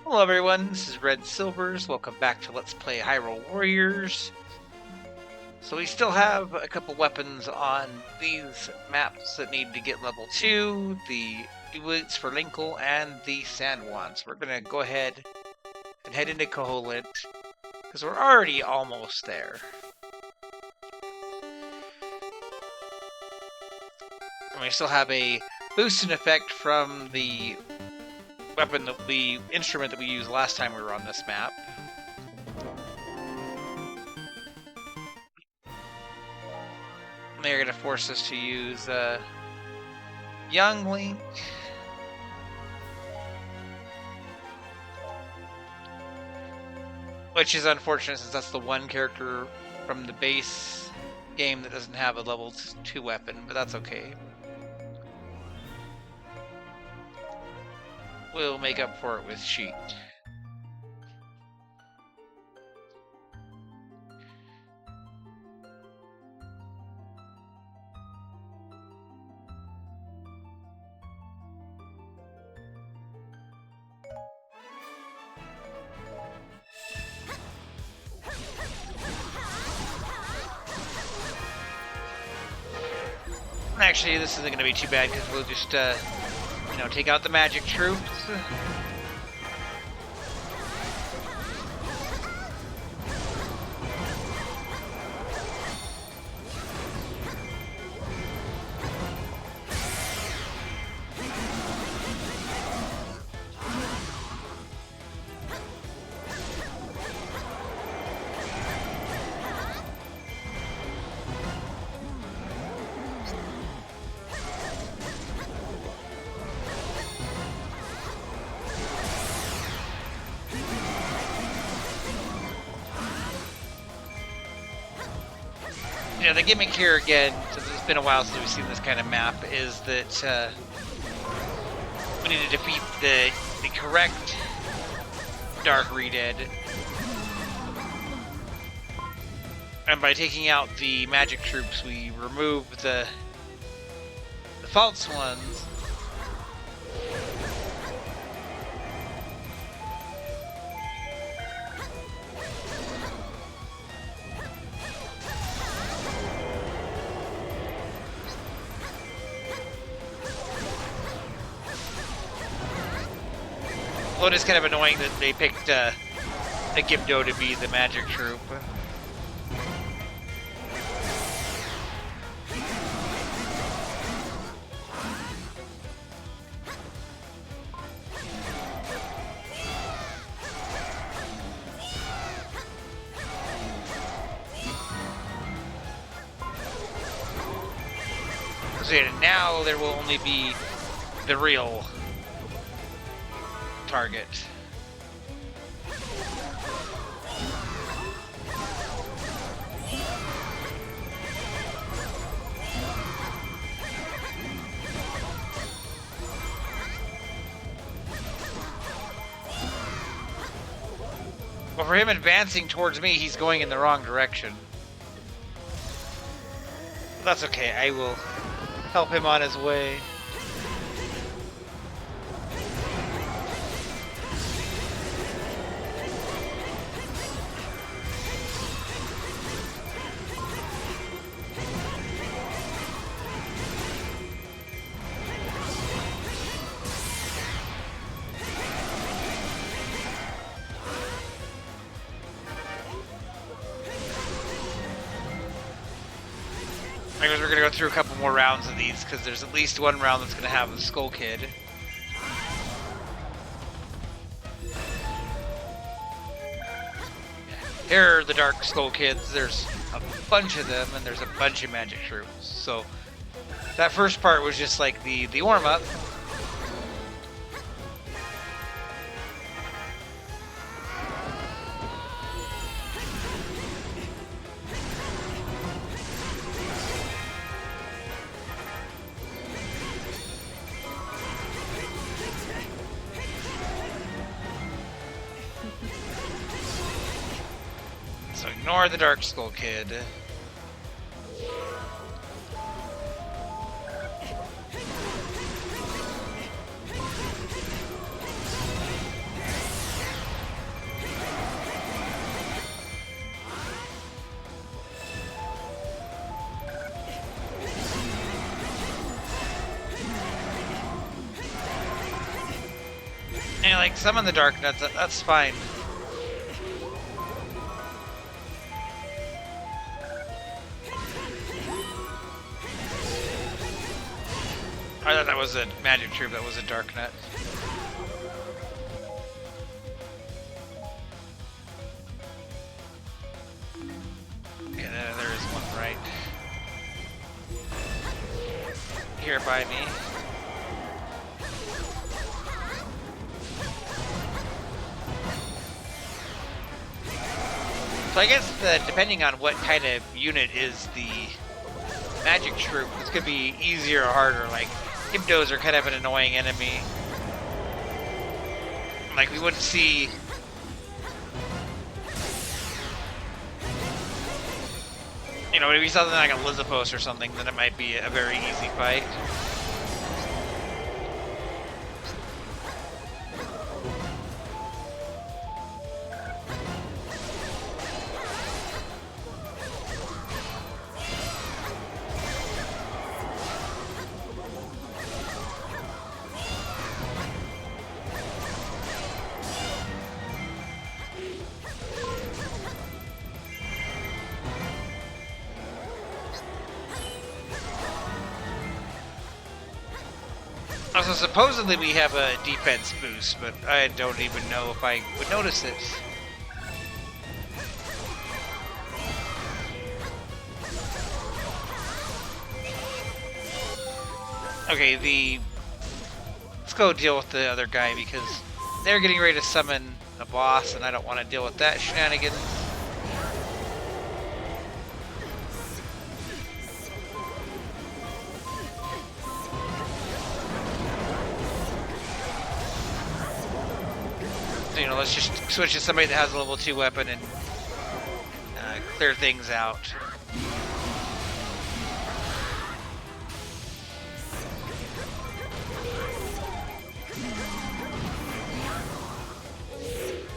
Hello everyone, this is Red Silvers. Welcome back to Let's Play Hyrule Warriors. So we still have a couple weapons on these maps that need to get level 2, the Boots for Linkle and the Sand Wands. We're going to go ahead and head into Koholint, because we're already almost there. And we still have a boosting effect from the weapon, the instrument that we used last time we were on this map. They're going to force us to use Young Link. Which is unfortunate since that's the one character from the base game that doesn't have a level 2 weapon, but that's okay. We'll make up for it with Sheet. Actually, this isn't going to be too bad because we'll just, take out the magic troops. The gimmick here again, since it's been a while since we've seen this kind of map, is that we need to defeat the correct Dark Redead. And by taking out the magic troops, we remove the false ones. Well, it is kind of annoying that they picked the Gibdo to be the magic troop. So now there will only be the real target. Well, for him advancing towards me, he's going in the wrong direction. But that's okay, I will help him on his way. I guess we're going to go through a couple more rounds of these, because there's at least one round that's going to have the Skull Kid. Here are the Dark Skull Kids. There's a bunch of them, and there's a bunch of magic troops. So that first part was just like the warm-up. So ignore the Dark Skull Kid. And like summon the Dark Nuts, that's fine. I thought that was a magic troop, that was a Dark Nut. Yeah, there is one right here by me. So I guess depending on what kind of unit is the magic troop, this could be easier or harder. Like, Hypnos are kind of an annoying enemy. Like, we wouldn't see... You know, if we saw something like a Lizapos or something, then it might be a very easy fight. Also, supposedly we have a defense boost, but I don't even know if I would notice it. Okay, let's go deal with the other guy because they're getting ready to summon a boss and I don't want to deal with that shenanigans. You know, let's just switch to somebody that has a level 2 weapon and clear things out.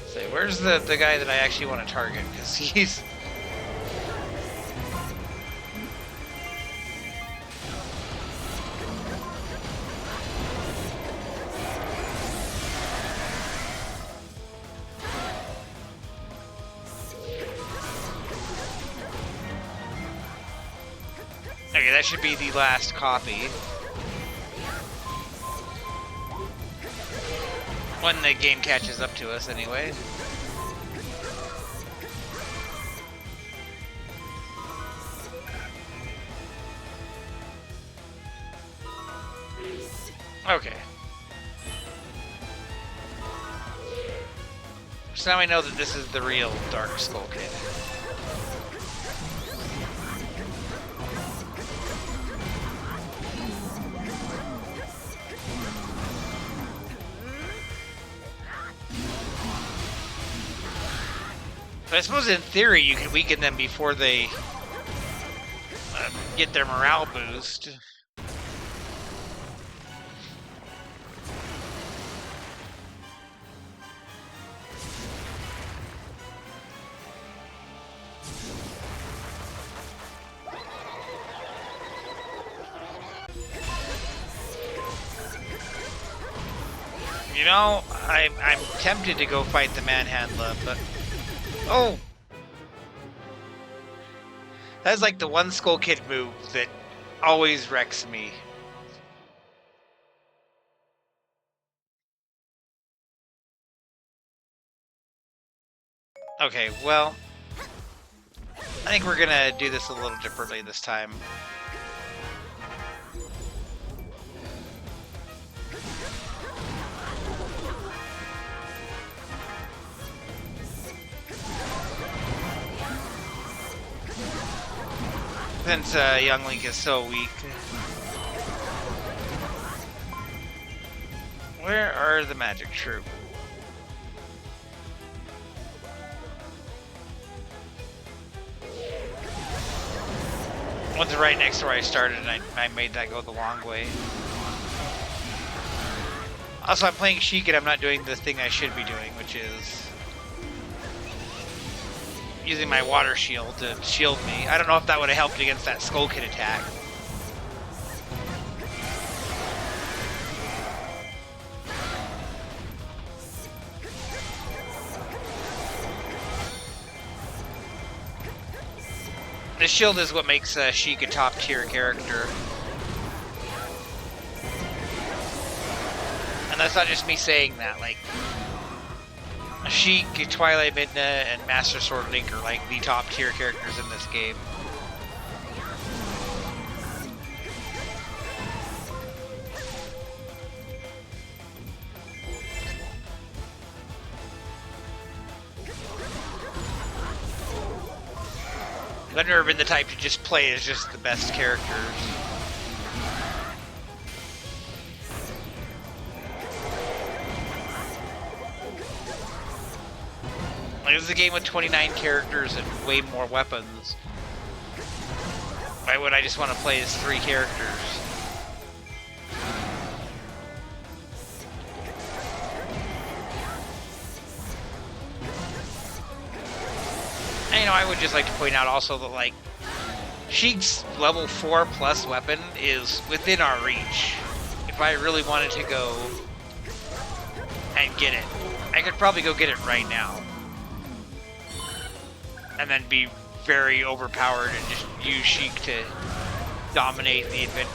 So where's the guy that I actually want to target? Because he's... Okay, that should be the last copy. When the game catches up to us, anyway. Okay. So now we know that this is the real Dark Skull Kid. I suppose in theory you can weaken them before they get their morale boost. You know, I'm tempted to go fight the Manhandler, but... Oh! That's like the one Skull Kid move that always wrecks me. Okay, well... I think we're gonna do this a little differently this time. Since Young Link is so weak. Where are the magic troop? One's right next to where I started and I made that go the long way. Also, I'm playing Sheik and I'm not doing the thing I should be doing, which is using my water shield to shield me. I don't know if that would have helped against that Skull Kid attack. The shield is what makes Sheik a top tier character. And that's not just me saying that, like, Sheik, Twilight Midna, and Master Sword Link are like the top tier characters in this game. I've never been the type to just play as just the best characters. Like, this is a game with 29 characters and way more weapons. Why would I just want to play as 3 characters? And, you know, I would just like to point out also that, like, Sheik's level 4 plus weapon is within our reach. If I really wanted to go and get it, I could probably go get it right now. And then be very overpowered and just use Sheik to dominate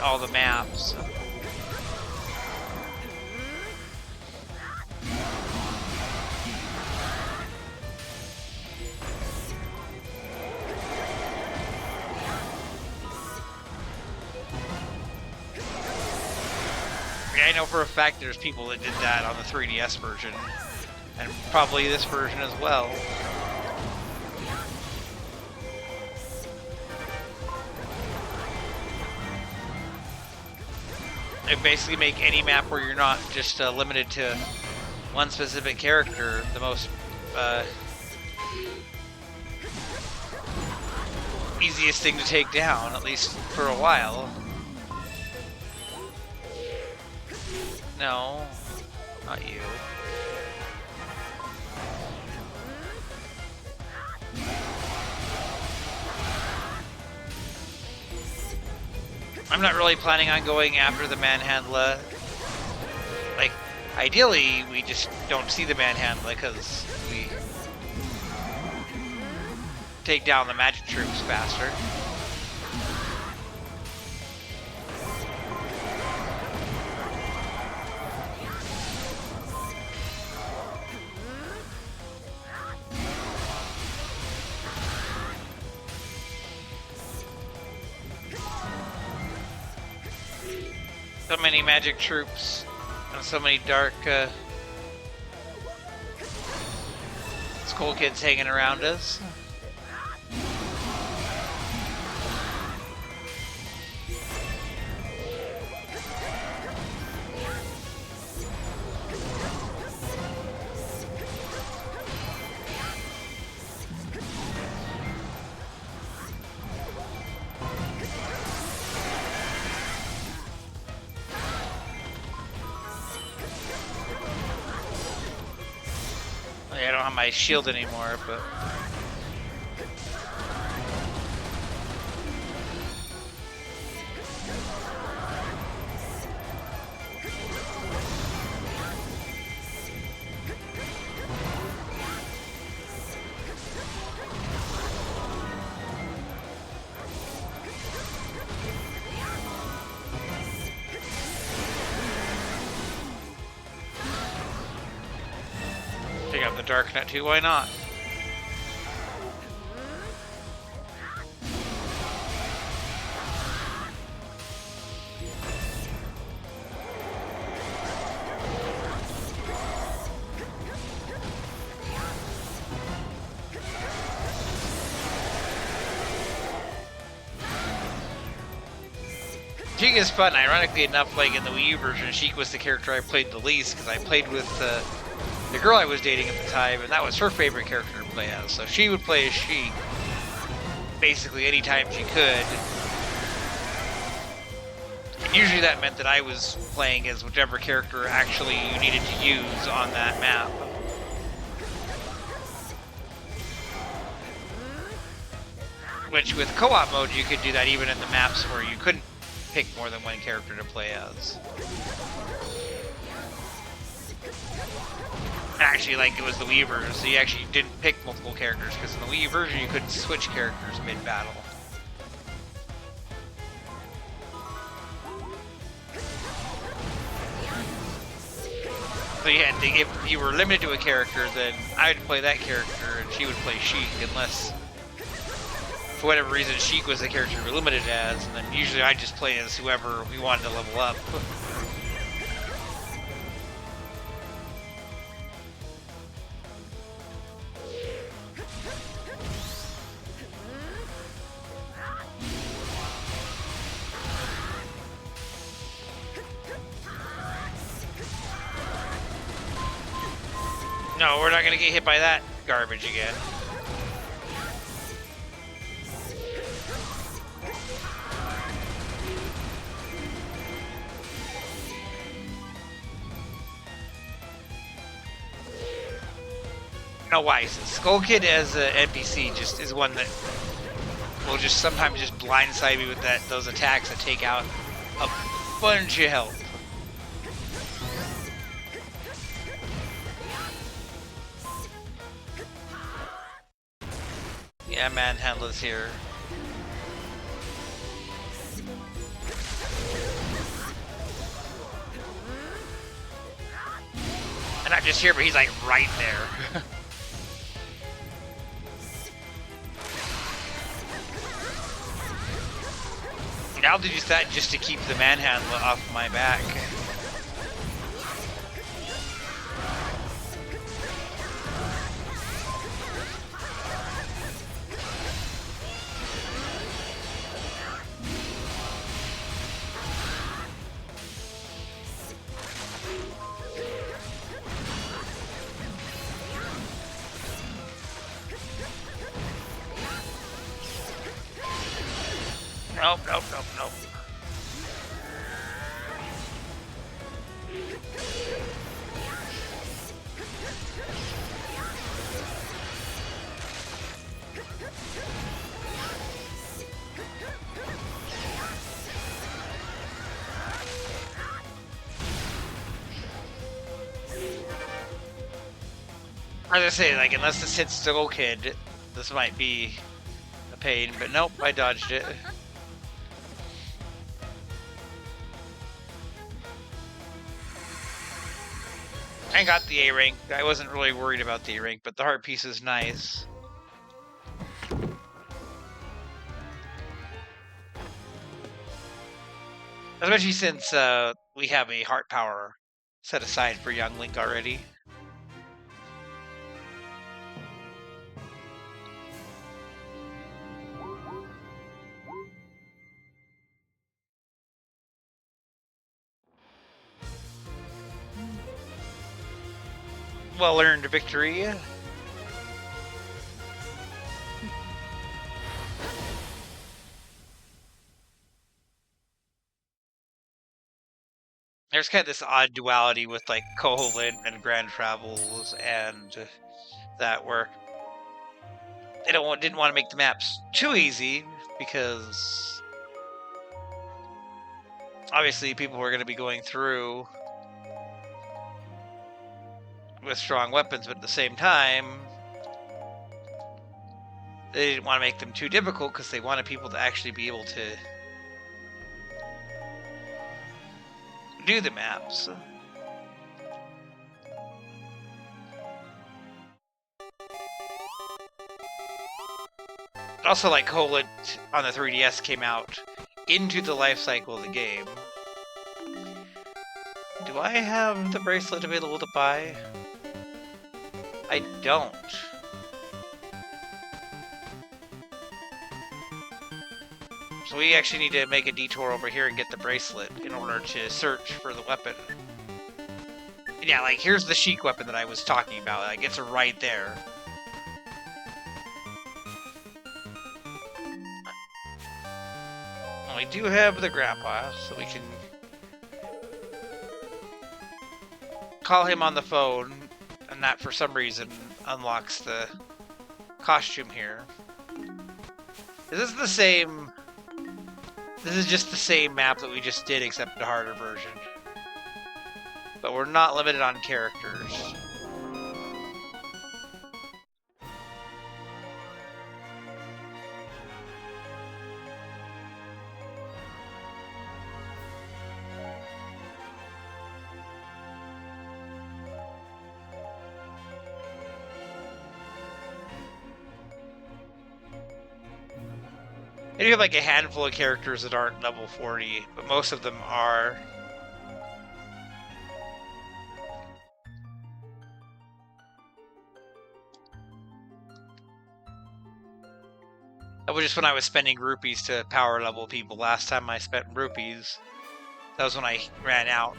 all the maps. Yeah, I know for a fact there's people that did that on the 3DS version, and probably this version as well. It basically make any map where you're not just limited to one specific character the most easiest thing to take down, at least for a while. No, not you. I'm not really planning on going after the Manhandla. Like, ideally, we just don't see the Manhandla because we take down the magic troops faster. So many magic troops and so many dark skull kids hanging around us. I don't have my shield anymore, but pick up the Dark Nut too, why not? Sheik is fun. Ironically enough, like in the Wii U version, Sheik was the character I played the least because I played with the girl I was dating at the time, and that was her favorite character to play as. So she would play as Sheik basically anytime she could. And usually that meant that I was playing as whichever character actually you needed to use on that map. Which with co-op mode you could do that even in the maps where you couldn't pick more than one character to play as. Actually, like, it was the Wii version, so you actually didn't pick multiple characters, because in the Wii version you couldn't switch characters mid-battle. So you had to, if you were limited to a character, then I would play that character and she would play Sheik, unless for whatever reason Sheik was the character we were limited as, and then usually I just play as whoever we wanted to level up. No, we're not gonna get hit by that garbage again. No, why? Skull Kid as an NPC just is one that will just sometimes just blindside me with those attacks that take out a bunch of health. Yeah, Manhandler's here. And not just here, but he's like right there. I'll do just that just to keep the Manhandler off my back. Nope, nope, nope, nope. As I say, like, unless this hits Skull Kid, this might be a pain, but nope, I dodged it. I got the A rank. I wasn't really worried about the A rank, but the heart piece is nice. Especially since we have a heart power set aside for young Link already. Well-earned victory. There's kind of this odd duality with like Koholint and Grand Travels and that where they didn't want to make the maps too easy because obviously people were going to be going through with strong weapons, but at the same time they didn't want to make them too difficult because they wanted people to actually be able to do the maps. Also, like Koholint on the 3DS came out into the life cycle of the game. Do I have the bracelet available to buy? I don't. So we actually need to make a detour over here and get the bracelet in order to search for the weapon. Yeah, like, here's the Sheik weapon that I was talking about. Like, it's right there. Well, we do have the grandpa, so we can call him on the phone, and that, for some reason, unlocks the costume here. Is this the same... This is just the same map that we just did, except a harder version. But we're not limited on characters. And you have like a handful of characters that aren't level 40, but most of them are. That was just when I was spending rupees to power level people. Last time I spent rupees, that was when I ran out.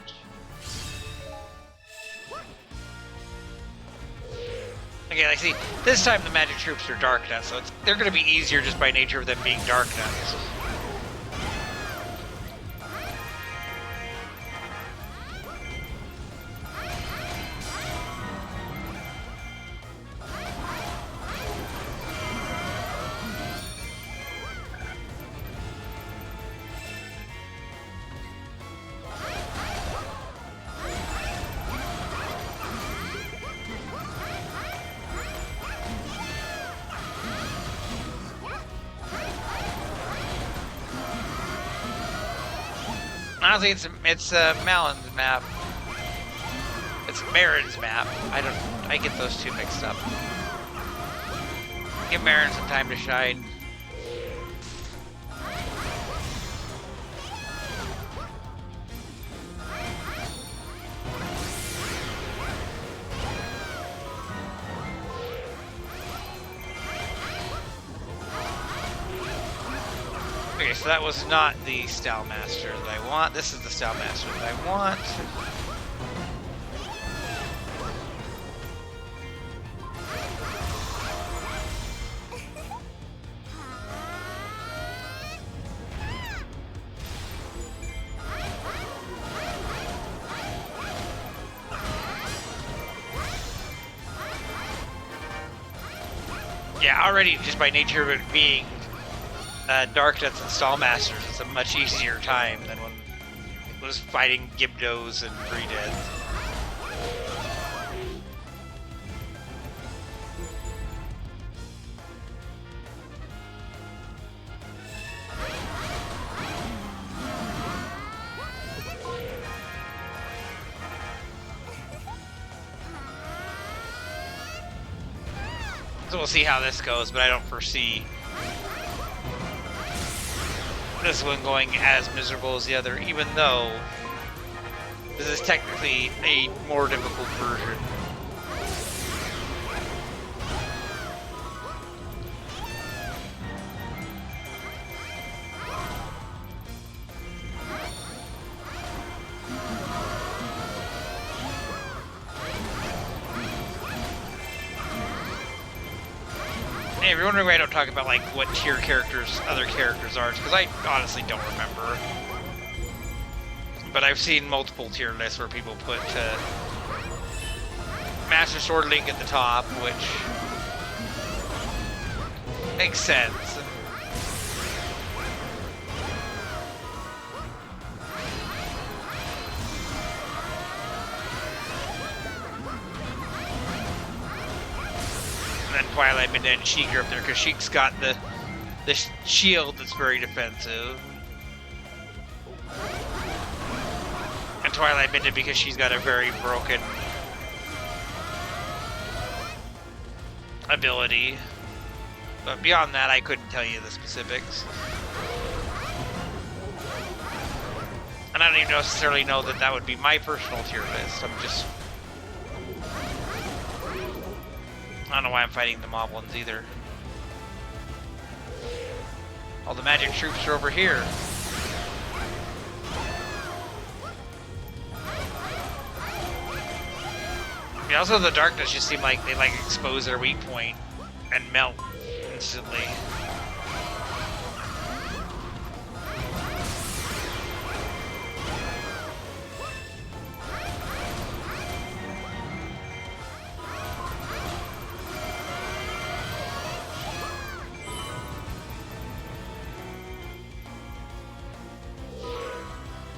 Okay, like see, this time the magic troops are Darkness, so they're going to be easier just by nature of them being Darkness. Honestly, it's Malon's map. It's Marin's map. I get those two mixed up. Give Marin some time to shine. Okay, so that was not the Style Master that I want. This is the Style Master that I want. Yeah, already just by nature of it being Darkness and Stall Masters, it's a much easier time than when it was fighting Gibdos and Breedheads. So we'll see how this goes, but I don't foresee this one going as miserable as the other, even though this is technically a more difficult version. Hey, if you're wondering why I don't talk about like what tier characters other characters are, because I honestly don't remember. But I've seen multiple tier lists where people put Master Sword Link at the top, which makes sense. And then Twilight Midnight and Sheik are up there because Sheik's got the shield that's very defensive. And Twilight Midnight because she's got a very broken ability. But beyond that, I couldn't tell you the specifics. And I don't even necessarily know that that would be my personal tier list. I don't know why I'm fighting the mob ones either. All the magic troops are over here. I mean, also the Darkness just seem like they like expose their weak point and melt instantly.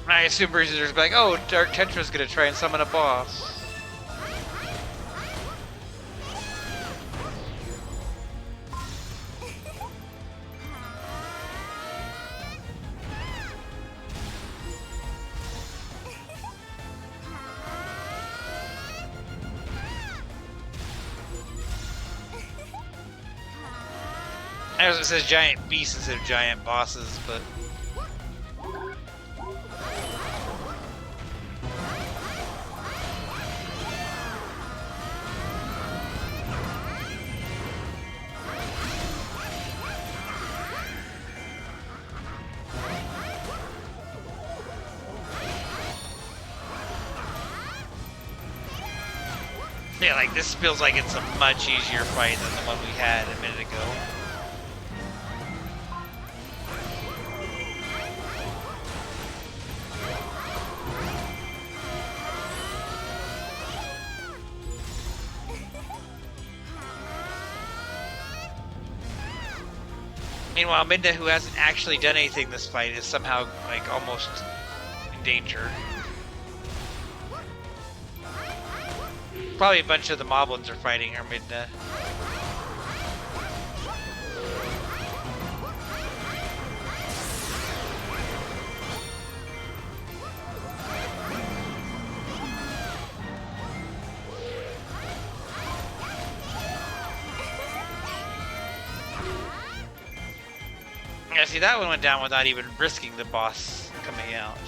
I assume Breezer's like, oh, Dark Tetra's gonna try and summon a boss. I know it says giant beasts instead of giant bosses, but... Yeah, like, this feels like it's a much easier fight than the one we had a minute ago. Meanwhile, Midna, who hasn't actually done anything this fight, is somehow, like, almost in danger. Probably a bunch of the moblins are fighting her Midna. Yeah, see, that one went down without even risking the boss coming out.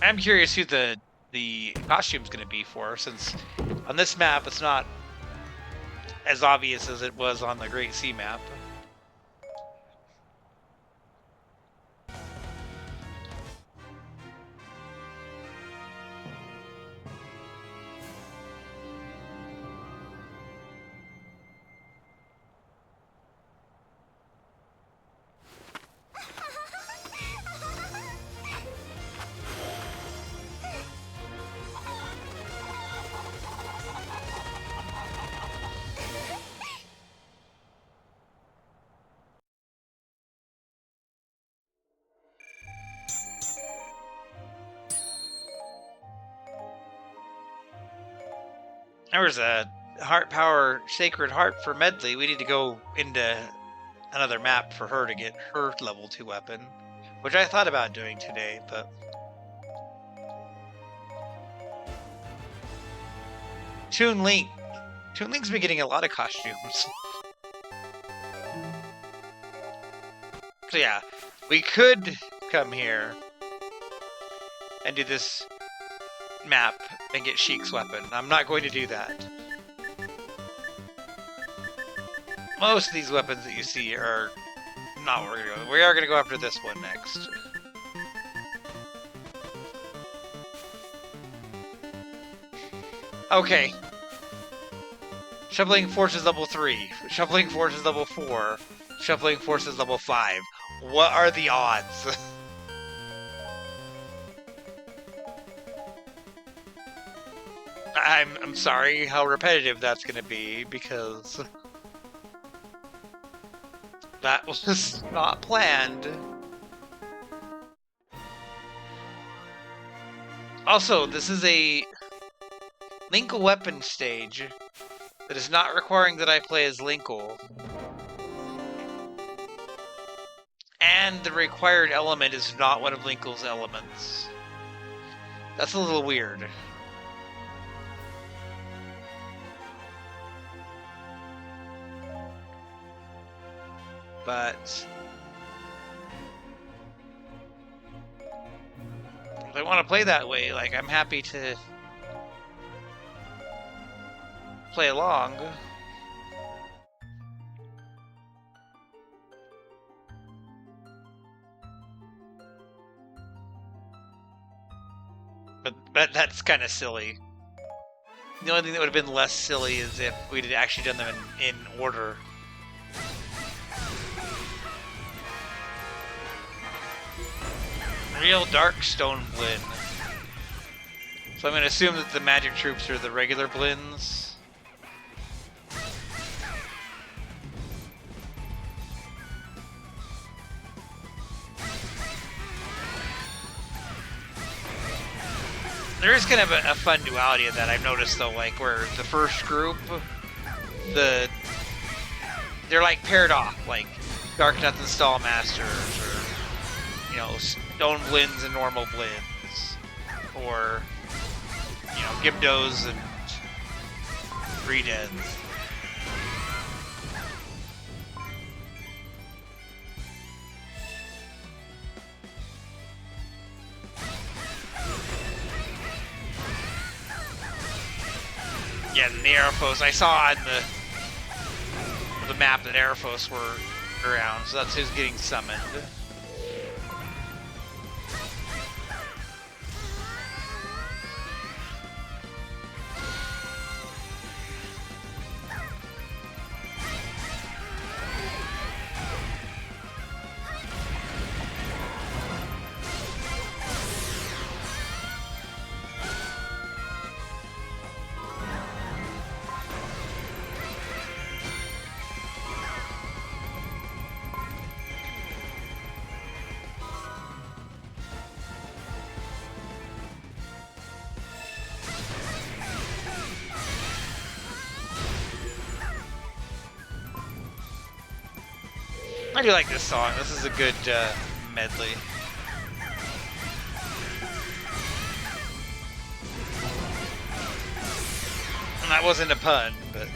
I'm curious who the costume's going to be for, since on this map it's not as obvious as it was on the Great Sea map. There was a heart power sacred heart for Medley. We need to go into another map for her to get her level 2 weapon, which I thought about doing today, but Toon Link. Toon Link's been getting a lot of costumes. So yeah, we could come here and do this map and get Sheik's weapon. I'm not going to do that. Most of these weapons that you see are not what we're going to go. We are going to go after this one next. Okay. Shuffling Forces level 3. Shuffling Forces level 4. Shuffling Forces level 5. What are the odds? I'm sorry how repetitive that's going to be, because that was not planned. Also, this is a Linkle weapon stage that is not requiring that I play as Linkle. And the required element is not one of Linkle's elements. That's a little weird. But if I want to play that way, like, I'm happy to play along. But that's kind of silly. The only thing that would have been less silly is if we'd actually done them in order. Real Dark Stone Blinn. So I'm going to assume that the magic troops are the regular Blinns. There is kind of a fun duality of that I've noticed, though, like where the first group, they're like paired off. Like Dark Nuts and Stall Masters, or, you know, Stone Blins and Normal Blins, or, you know, Gibdos and Redeads. Yeah, the Aerophos. I saw on the map that Aerophos were around, so that's who's getting summoned. I do like this song. This is a good medley. And that wasn't a pun, but...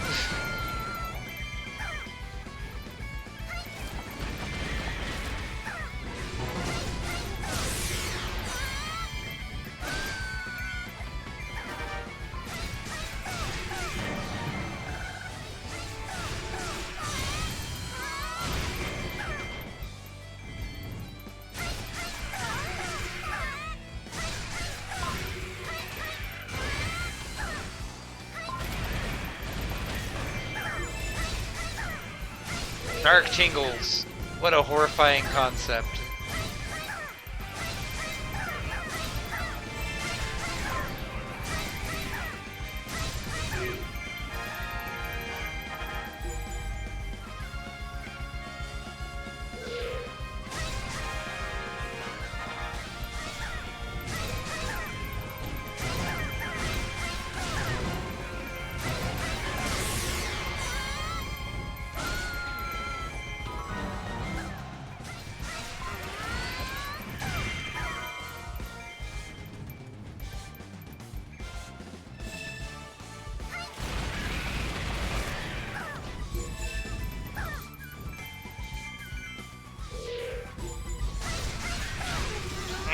Dark Tingles. What a horrifying concept.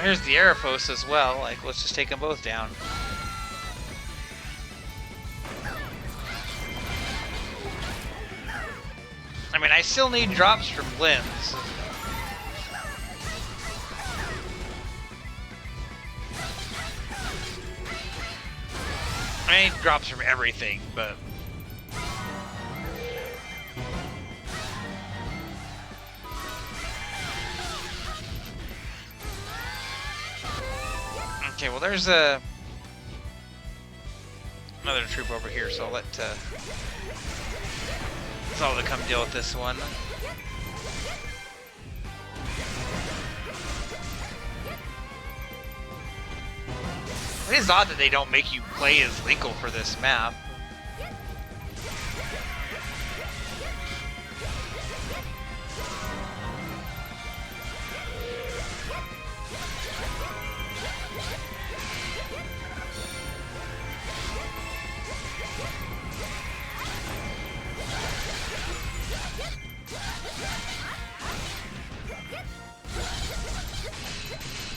Here's the Aerophos as well. Like, let's just take them both down. I mean, I still need drops from Blins. I need drops from everything, but... Okay, well there's another troop over here, so I'll let Zelda come deal with this one. It is odd that they don't make you play as Linkle for this map.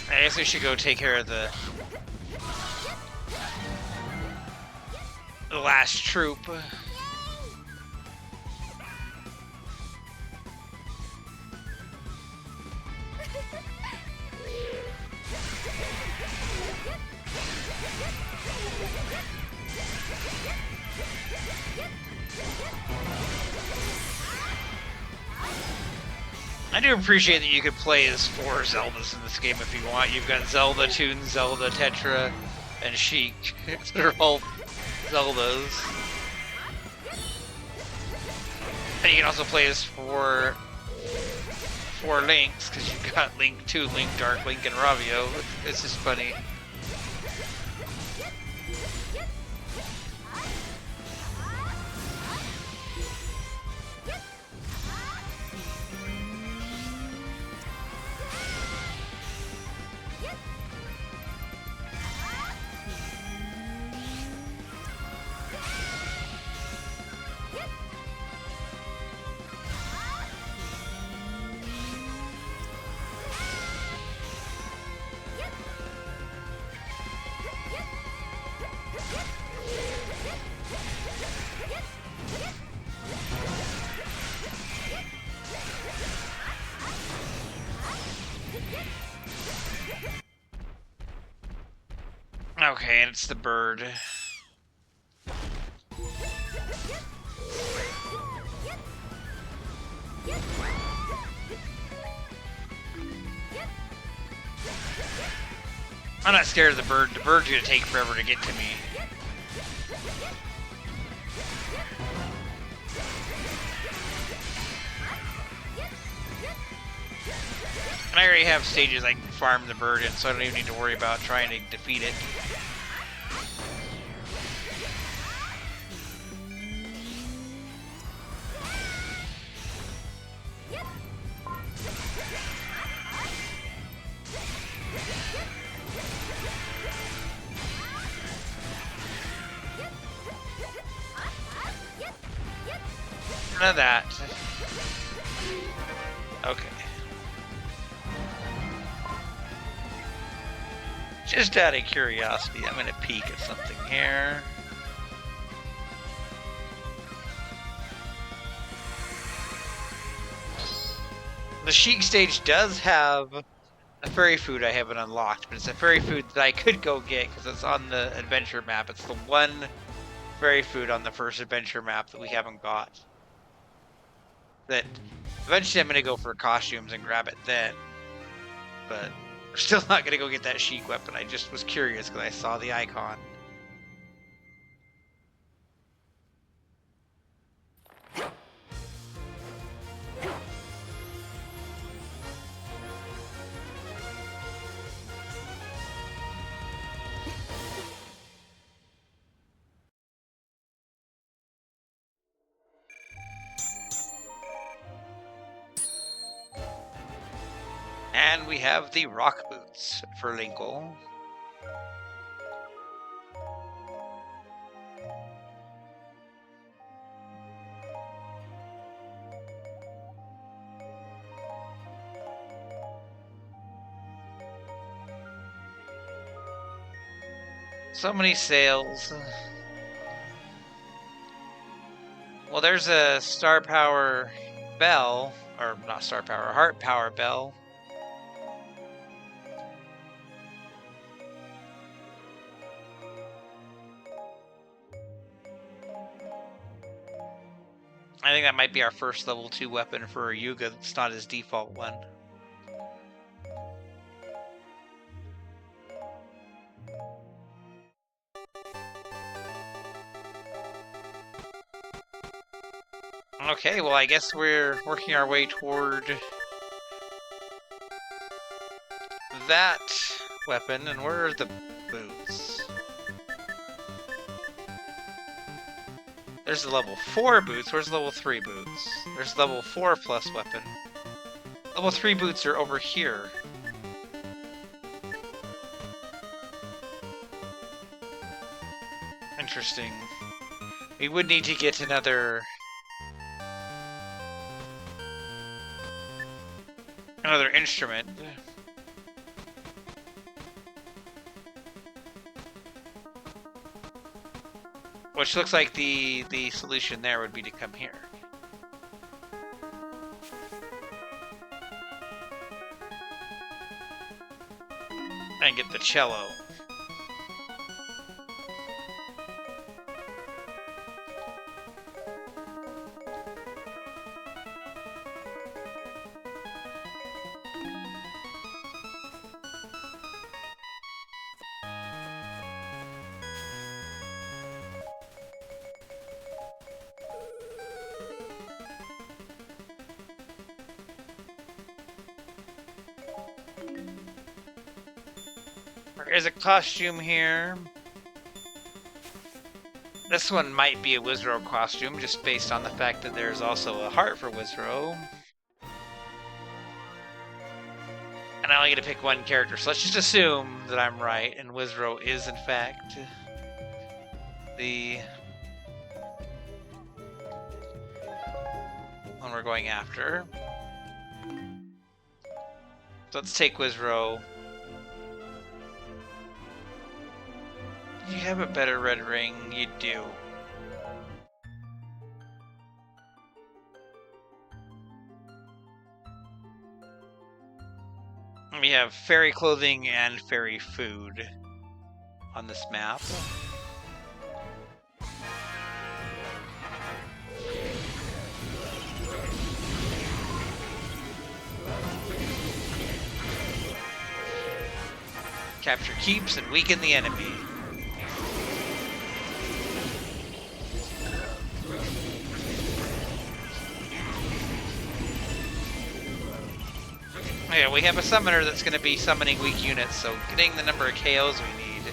I guess we should go take care of the last troop. I do appreciate that you could play as 4 Zeldas in this game if you want. You've got Zelda, Toon, Zelda, Tetra, and Sheik. They're all Zeldas. And you can also play as 4 Links, because you've got Link 2, Link Dark, Link, and Ravio. It's just funny. Okay, and it's the bird. I'm not scared of the bird. The bird's gonna take forever to get to me. And I already have stages I can farm the bird in, so I don't even need to worry about trying to defeat it. None of that. Okay. Just out of curiosity, I'm gonna peek at something here. The Sheik stage does have a fairy food I haven't unlocked, but it's a fairy food that I could go get because it's on the adventure map. It's the one fairy food on the first adventure map that we haven't got. That eventually I'm gonna go for costumes and grab it then, but we're still not gonna go get that Sheik weapon. I just was curious because I saw the icon. And we have the rock boots for Linkle. So many sales. Well, there's a star power bell, or not star power, heart power bell. I think that might be our first level 2 weapon for Yuga. It's not his default one. Okay, well I guess we're working our way toward that weapon. And where are the boots? There's the level 4 boots. Where's level 3 boots? There's level 4 plus weapon. Level 3 boots are over here. Interesting. We would need to get another instrument. Which looks like the solution there would be to come here. And get the cello. There is a costume here. This one might be a Wizrow costume, just based on the fact that there's also a heart for Wizrow. And I only get to pick one character, so let's just assume that I'm right, and Wizrow is in fact the one we're going after. So let's take Wizrow. You have a better red ring, you do. We have fairy clothing and fairy food on this map. Capture keeps and weaken the enemy. Yeah, we have a summoner that's going to be summoning weak units, so getting the number of KOs we need,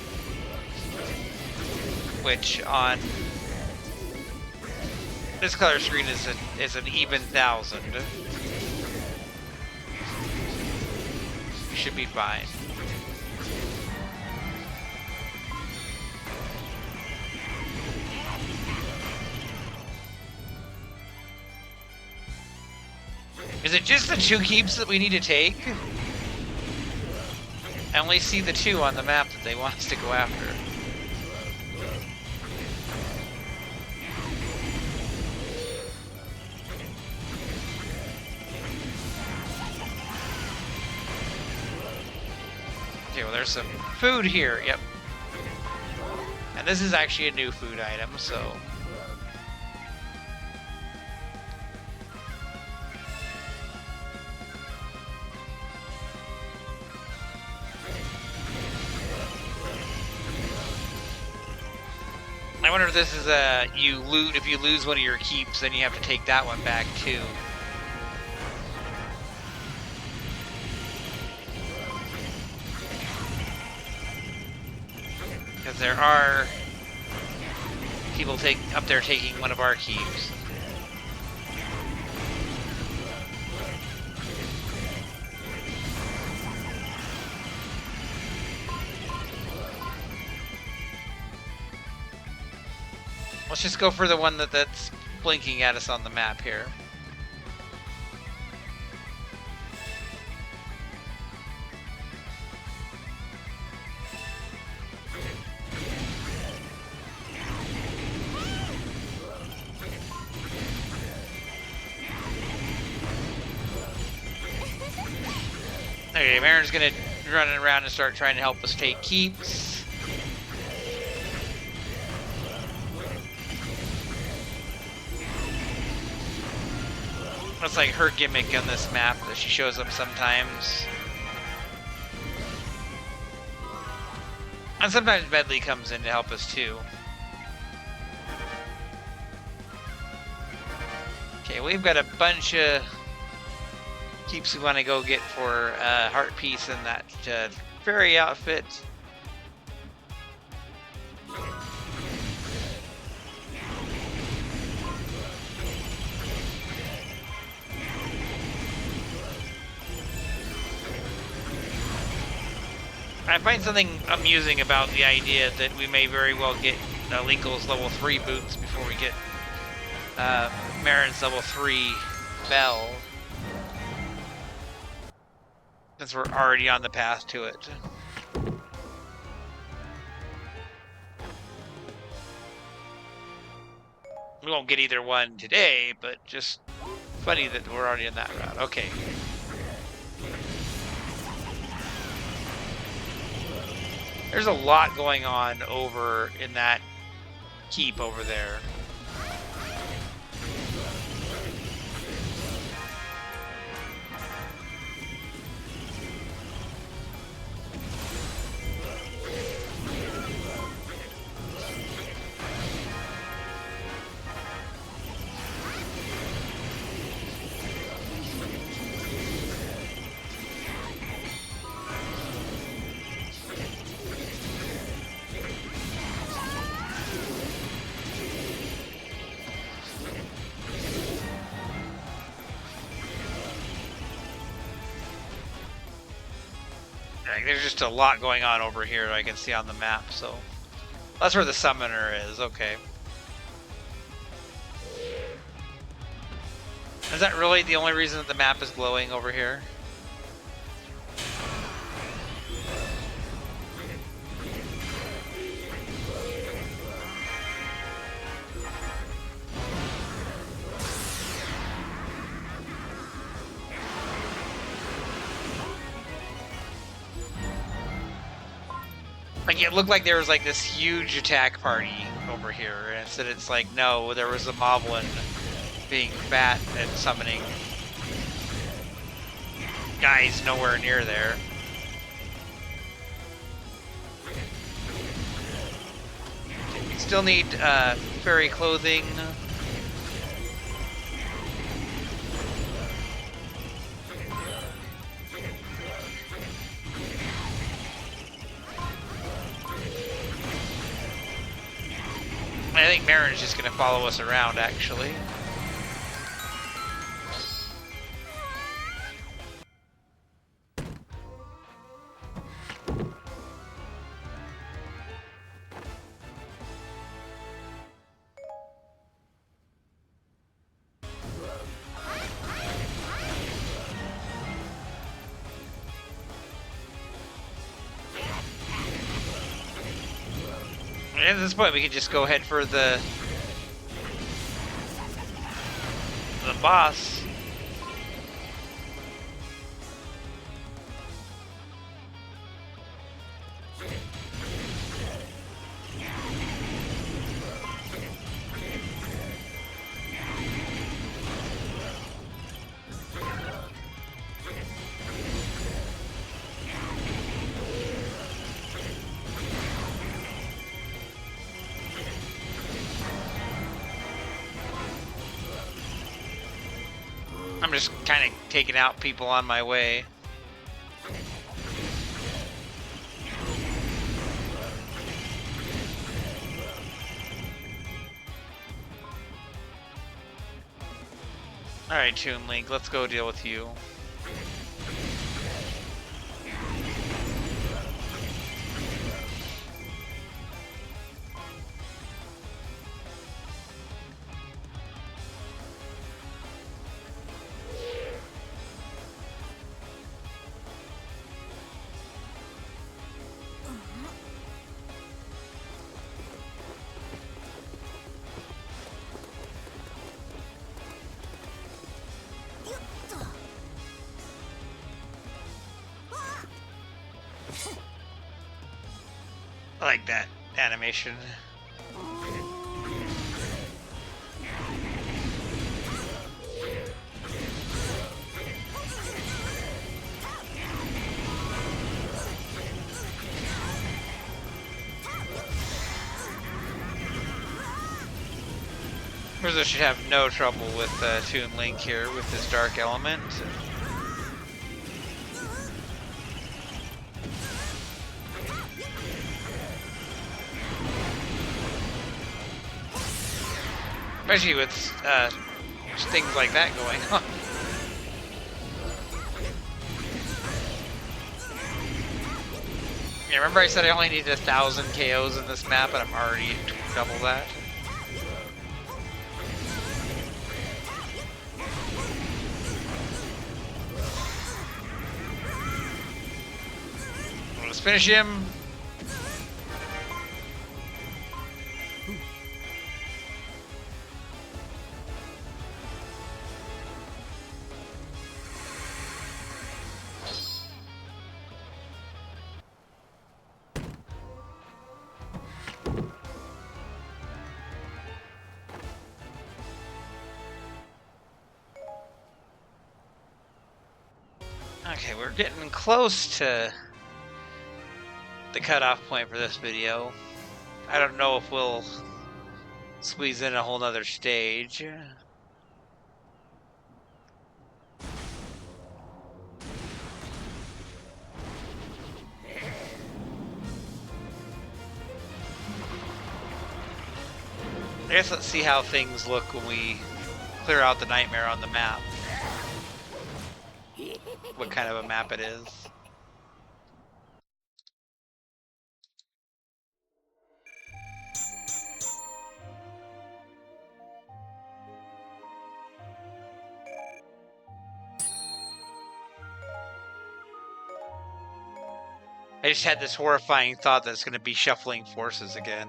which on this color screen is an even 1,000. You should be fine. Is it just the 2 keeps that we need to take? I only see the 2 on the map that they want us to go after. Okay, well there's some food here, yep. And this is actually a new food item, so... I wonder if this is a if you lose one of your keeps, then you have to take that one back too. Because there are people up there taking one of our keeps. Let's just go for the one that's blinking at us on the map here. Okay, Marin's gonna run around and start trying to help us take keeps. That's like her gimmick on this map, that she shows up sometimes. And sometimes Medley comes in to help us too. Okay, we've got a bunch of keeps we want to go get for Heart Piece and that fairy outfit. I find something amusing about the idea that we may very well get Linkle's level 3 boots before we get Marin's level 3 bell. Since we're already on the path to it. We won't get either one today, but just funny that we're already in that route. Okay. There's a lot going on over in that keep over there. There's just a lot going on over here I can see on the map, so that's where the summoner is. Okay. Is that really the only reason that the map is glowing over here? Like, it looked like there was, like, this huge attack party over here, and instead it's like, no, there was a moblin being fat and summoning guys nowhere near there. We still need, fairy clothing. I think Marin's just gonna follow us around, actually. At this point, we can just go ahead for the boss. I'm just kind of taking out people on my way. Alright, Toon Link, let's go deal with you. I like that animation. Rizzo should have no trouble with Toon Link here with his Dark Element. Especially with things like that going on. Yeah, remember I said I only needed 1,000 KOs in this map, and I'm already double that? Let's finish him. Okay, we're getting close to the cutoff point for this video. I don't know if we'll squeeze in a whole nother stage. I guess let's see how things look when we clear out the nightmare on the map. What kind of a map it is. I just had this horrifying thought that it's going to be shuffling forces again.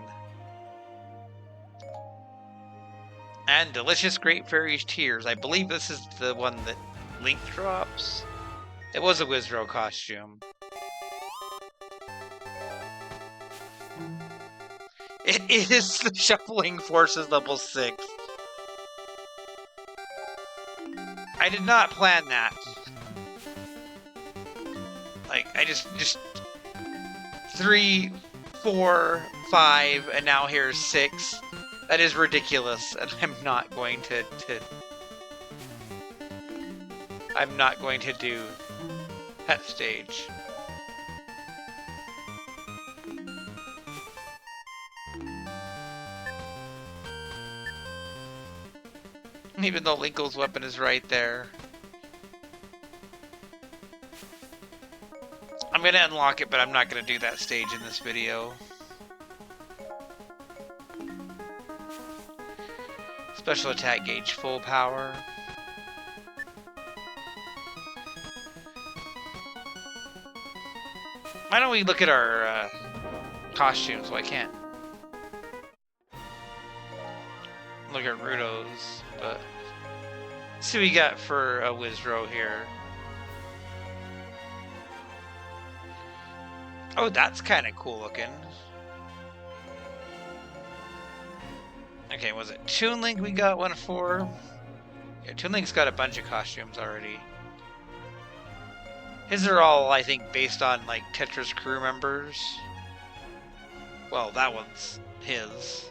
And delicious Great Fairy's Tears. I believe this is the one that Link drops. It was a Wizrow costume. It is the Shuffling Forces level 6. I did not plan that. Like, I just 3, 4, 5, and now here's 6. That is ridiculous, and I'm not going to I'm not going to do that stage. Even though Linkle's weapon is right there. I'm going to unlock it, but I'm not going to do that stage in this video. Special attack gauge full power. Why don't we look at our costumes? Well, I can't look at Rudo's, but let's see what we got for a Wizrow here. Oh, that's kind of cool looking. Okay, was it Toon Link we got one for? Yeah, Toon Link's got a bunch of costumes already. His are all, I think, based on, like, Tetris crew members. Well, that one's his.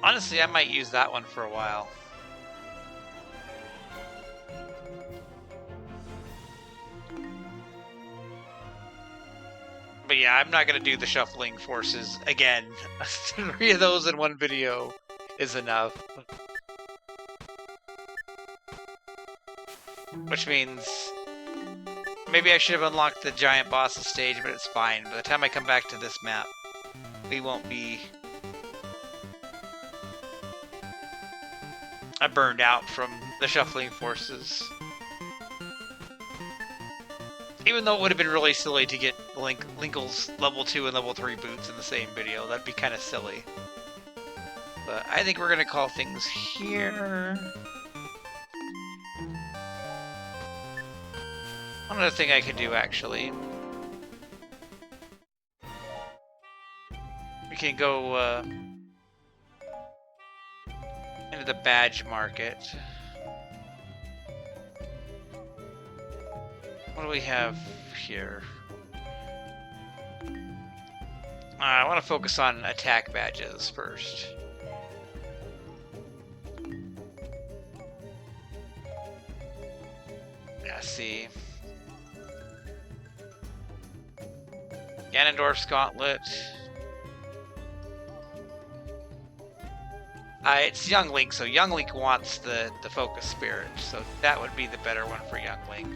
Honestly, I might use that one for a while. But yeah, I'm not going to do the Shuffling Forces again. 3 of those in one video is enough. Which means maybe I should have unlocked the giant boss stage, but it's fine. By the time I come back to this map, we won't be... I burned out from the Shuffling Forces. Even though it would have been really silly to get Linkle's level 2 and level 3 boots in the same video. That'd be kind of silly. But I think we're going to call things here. One other thing I could do, actually. We can go into the badge market. What do we have here? I want to focus on attack badges first. Yeah, see. Ganondorf's Gauntlet. It's Young Link, so Young Link wants the Focus Spirit, so that would be the better one for Young Link.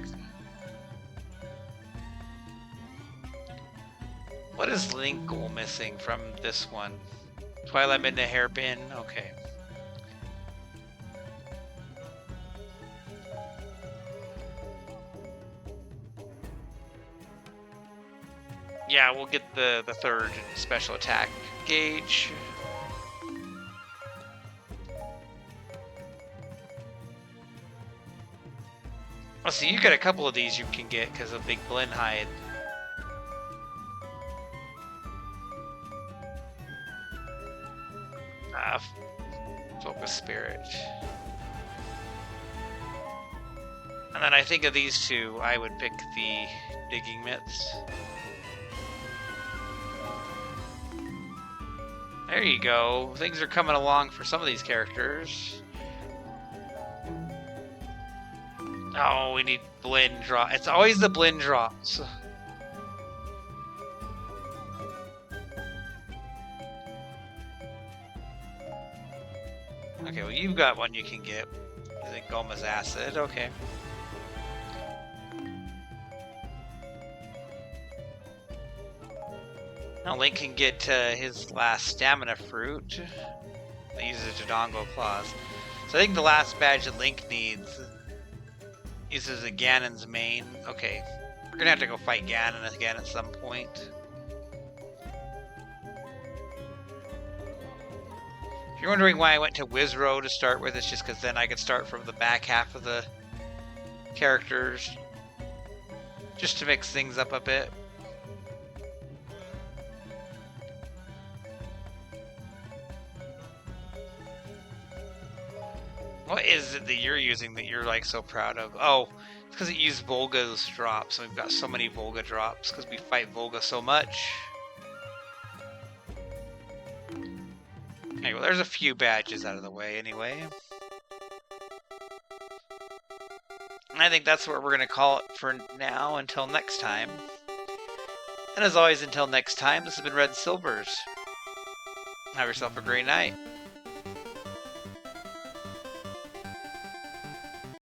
What is Linkle missing from this one? Twilight Midnight Hairpin? Okay. Yeah, we'll get the third special attack gauge. Oh, see, you got a couple of these you can get because of Big Blend Hide. Focus Spirit. And then I think of these two, I would pick the Digging Mitts. There you go. Things are coming along for some of these characters. Oh, we need blend drop. It's always the blend drops. Okay, well, you've got one you can get. I think Goma's Acid. Okay. Now Link can get his last stamina fruit. That uses a Dodongo Claws. So I think the last badge that Link needs uses a Ganon's Mane. Okay. We're gonna have to go fight Ganon again at some point. If you're wondering why I went to Wizrow to start with, it's just because then I could start from the back half of the characters. Just to mix things up a bit. What is it that you're using that you're like so proud of? Oh, it's because it used Volga's drops, and we've got so many Volga drops because we fight Volga so much. Okay, well, there's a few badges out of the way anyway. And I think that's what we're going to call it for now until next time. And as always, until next time, this has been Red Silvers. Have yourself a great night.